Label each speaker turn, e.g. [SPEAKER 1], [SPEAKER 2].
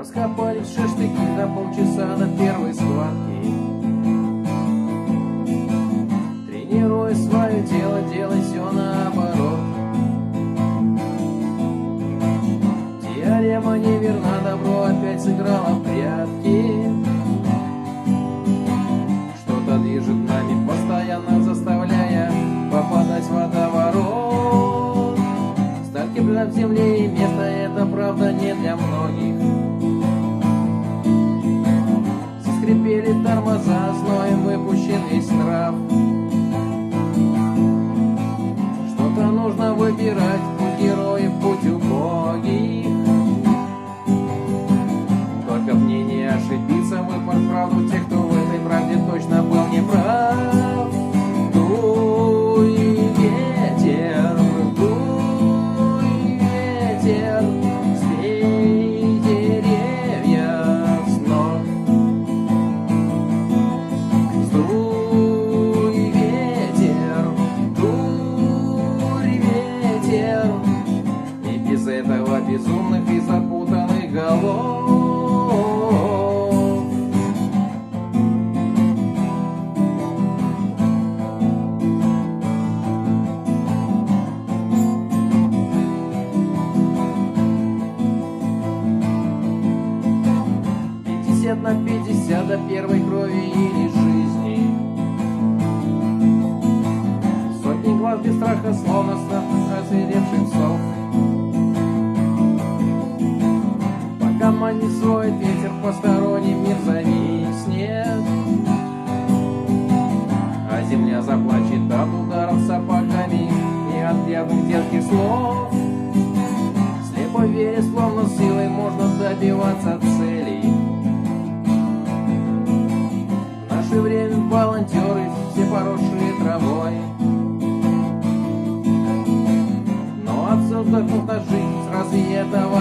[SPEAKER 1] раскопали шашлыки на полчаса до первой схватки. Тренируя свое тело, делай все наоборот. Теорема неверна, добро опять сыграло в прятки. Что-то движет нами, постоянно заставляя попадать в водоворот. Ставки в земле и место, это правда не для многих. Заскрипели тормоза, зноем выпущен весь нрав. Что-то нужно выбирать, путь героев, путь убогих. Только мне не ошибиться, выбор правду тех, кто в этой правде точно был неправ. Дуй, ветер, сбей деревья с ног. Дуй, ветер, и без этого безумных и запутанных голов. 50 на 50 до первой крови или жизни. Сотни глаз без страха, словно снап озверевших псов. Пока манисует ветер, посторонний мир зависнет, а земля заплачет от ударов сапогами и от явных детских слов. Слепо веря, словно силой можно добиваться целей. В наше время волонтеры все поросшие травой, но отсюда вздохнув на жизнь, разве этого